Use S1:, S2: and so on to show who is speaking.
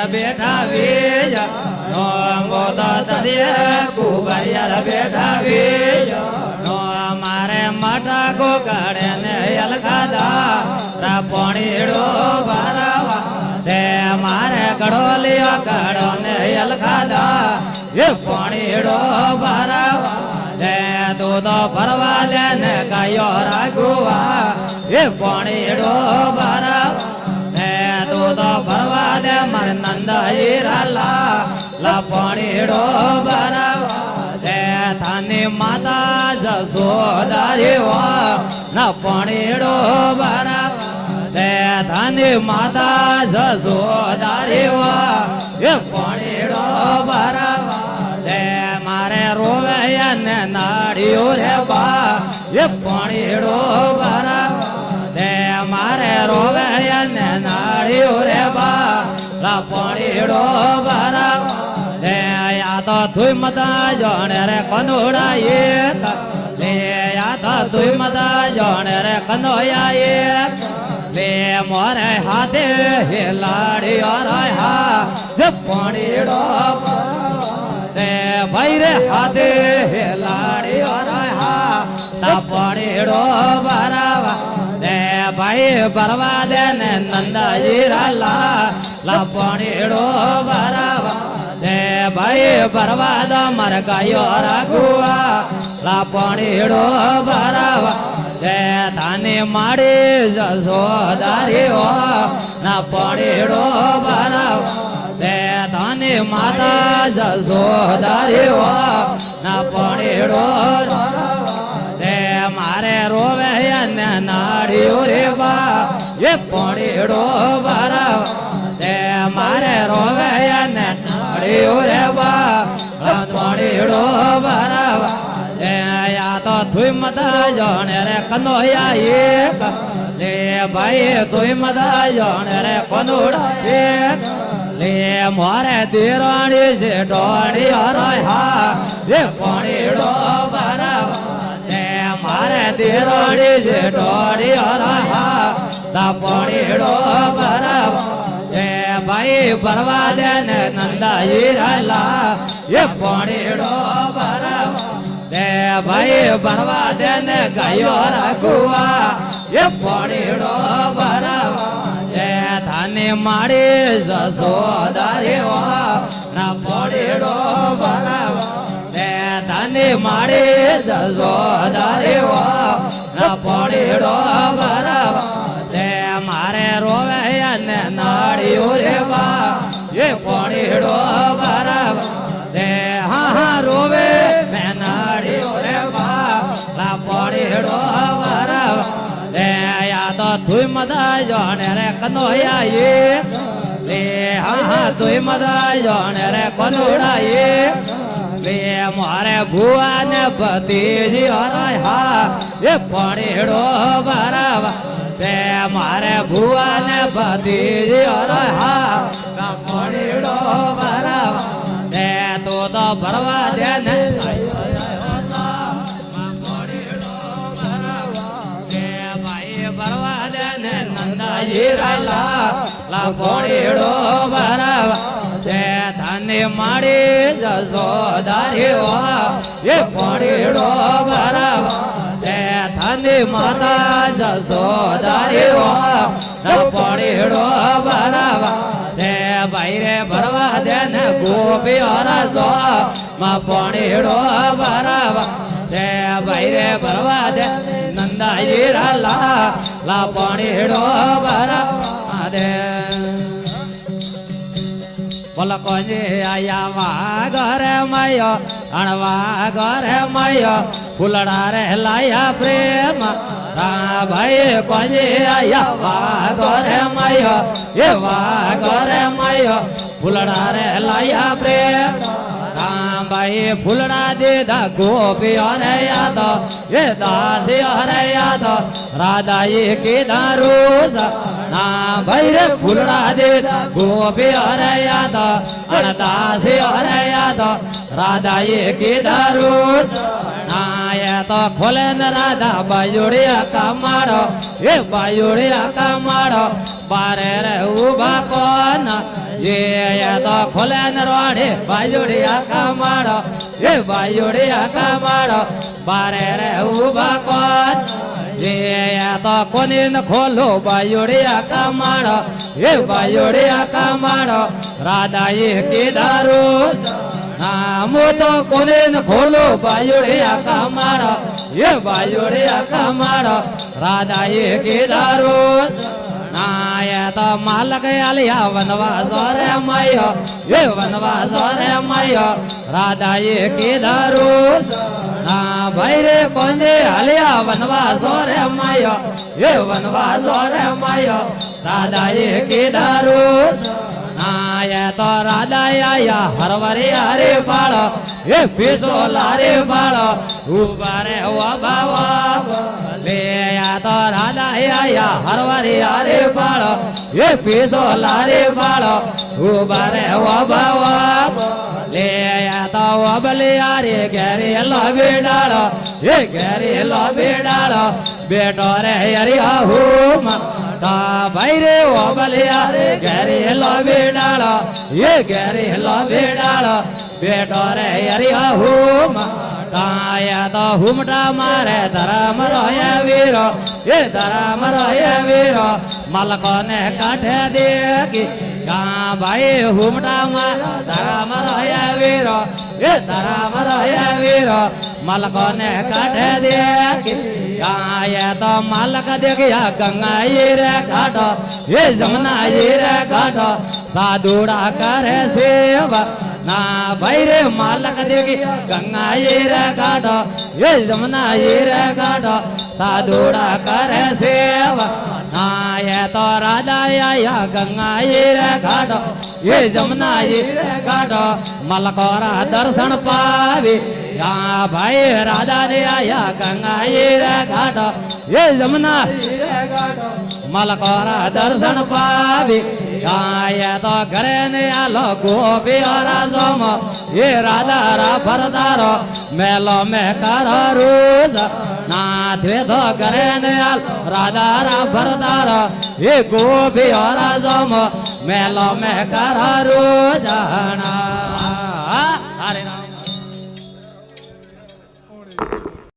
S1: બેઠા વેજ નો મોદા તદે કુબરિયા બેઠા વેજ નો મારે માટા ગોકળે ને અલખાદા રા પોણીડો ભરાવા તે મારે કડોલિયો કડો ને અલખાદા એ પોણીડો ભરાવા તે તું તો ભરવા દે ને ગાયો રાખવા એ પોણીડો ભરાવા તે તું તો ભરવા દે મારે નંદાઈ રાલા લા પોણીડો ભરાવા તે થાની માતા જસોદારી વા ના પોણીડો ભરાવા તે થાની માતા જસોદારી વા એ પોણીડો ભરાવા તે મારે રોવે ને નાડીઓ રે બા એ પોણીડો ભરાવા તે મારે રોવે ને નાડીઓ રે બા લા પોણીડો ભરાવા તે યા તો તુઈ મતા જોણે રે કનોડા એક લે યા તો તુઈ મતા જોણે રે કનોયા એક લે મોરે હાથે હે લાડીઓ રે હા એ પોણીડો તે ભાઈ રે હાથે હે લાડીઓ રે હા તા પોણીડો ભરાવા તે ભાઈ ભરવા દે ને નંદાજી રાલા લા પોણીડો ભરાવા તે ભાઈ ભરવા દો મારે ગાયો રાખવા લા પોણીડો ભરાવા તે તાની માડી જસોદારી હો ના પોણીડો ભરાવા તે તાની માતા જસોદારી હો ના પોણીડો તે મારે રોવે ને નાડીઓ રે બા એ પોણીડો ભરાવા તે મારે રોવે ને નાડીઓ રે બા પોણીડો ભરાવા તે યા તો તુઈ મતા જોણે રે કનોયા એક લે ભાઈ તુઈ મતા જોણે રે કનોડા એક લે મોરે દેરાણી છે ડોણી હરો હા એ પોણીડો ભરાવા તે મારે દેરાણી છે ડોણી હરો હા તા પોણીડો ભરાવા તે ભાઈ ભરવા દે ને નંદાઈ રાલા એ પોણીડો ભરાવા તે ભાઈ ભરવા દે ને ગાયો રાખવા એ પોણીડો ભરાવા તે થાની માડી જસોદારી વા ના પોણીડો ભરાવા તે થાની માડી જસોદારી વા ના પોણીડો ભરાવા તે મારે રોવે ને નાડીઓ રે બા એ પોણીડો ભરાવા તે હા હા રોવે ને નાડીઓ રે બા લા પોણીડો ભરાવા તે યા તો તુઈ મદા જોણે રે કનોયા એક લે હા હા તુઈ મદા જોણે રે કનોડા એક લે મારે ભુવા ને ભતીજી હરો હા એ પોણીડો ભરાવા તે મારે ભુવા ને ભતીજી હરો હા કા પોણીડો ભરાવા તે તો ભરવા દે ને ભરવા દે ને નંદાજી રાલા લા પોણીડો ભરાવા તે થાની માડી જસોદારી વા એ પોણીડો ભરાવા તે થાની માતા જસોદારી વા ના પોણીડો ભરાવા તે ભાઈ રે ભરવા દે ને ગોપી હરસો માં પોણીડો ભરાવા તે ભાઈ રે ભરવા દે નંદાજી રાલા લા પોણીડો ભરાવા દે બોલ કોને આયા વાગરે મયો અણવા ગરે મયો ફૂલડા રે લાયા પ્રેમ રા ભાઈ કોને આયા વાગરે મયો એ વાગરે મયો ફૂલડા રે લાયા પ્રેમ રામ ભાઈ ફૂલડા દીધા ગોપી અરે યાદ એ દાસી અરે યાદ રાધાએ કીધા રોજ ના ભાઈ રે ફૂલડા દીધા ગોપી અરે યાદ અને દાસી અરે યાદ રાધાએ કીધા રોજ ના તો ખોલે ને રાધા બાયુડિયા કામાડો એ બાયુડિયા કામાડો બારે રે ઉભા કોન એ તો ખોલે નરવાડે બાયુડી આખા માળો એ બાયુડી આખા માળો બારે રે ઉભા કોણ એ તો કોની ન ખોલો બાયુડી આખા માળો એ બાયુડી આખા માળો રાધાએ કીધારું નામો તો કોને ન ખોલો બાયુડી આખા માળો એ બાયુડી આખા માળો રાધાએ કીધારું નાય તો માલક આલિયા વનવાસો રે માયો એ વનવાસો રે માયો રાધાએ કીધારું ના ભાઈ રે કોને આલિયા વનવાસો રે માયો એ વનવાસો રે માયો રાધાએ કીધારું નાય તો રાધા આયા હરવરી હારે પાળો એ પીસો લારે પાળો ઉભા રે ઓ બાવા લે તો રાધા આયા હરવરી હારે પાળો એ પીસો લારે પાળો ઉભા રે ઓ બાવા લે તો ઓબલી હારે ઘેરી લોભી ડાળો એ ઘેરી લોભી ડાળો બેટો રે હરિયા હુમ ભાઈ રે ઓબલી હારે ઘેરી લોભી ડાળો એ ઘેરી લોભી ડાળો બેટો રે હરિયા હુમ તાયા તો હુમટા મારે ધરમ રોય વીરો એ ધરમ રોય વીરો મલકો ને કાઠે દેખી કા ભાઈ હુમટા મારે ધરમ રોય વીરો એ ધરમ રોય વીરો મલકો ને કાઠે દેખી કાયા તો મલક દેખ્યા ગંગા રે ઘાટો એ જમના રે ઘાટો સાધુડા કરે સેવા ના ભાઈ રે માલક દેખી ગંગા રે ઘાટો એ જમના રે ઘાટો સાધુડા કરે સેવા ના એ તો રાધા આયા ગંગા રે ઘાટો એ જમના રે ઘાટો મલકોરા દર્શન પાવી યા ભાઈ રાધા દે આયા ગંગા રે ઘાટો એ જમના રે ઘાટો મલકોરા દર્શન પાવી યા તો ઘરે ને આલો ગોપી રાજમ એ રાધા રા ભરદારો મેલો મે કર રોજ ના ધ્વે તો ઘરે ને આલ રાધા રા ભરદારો એ ગોપી રાજમ મેલો મે કર રોજ હરે રામ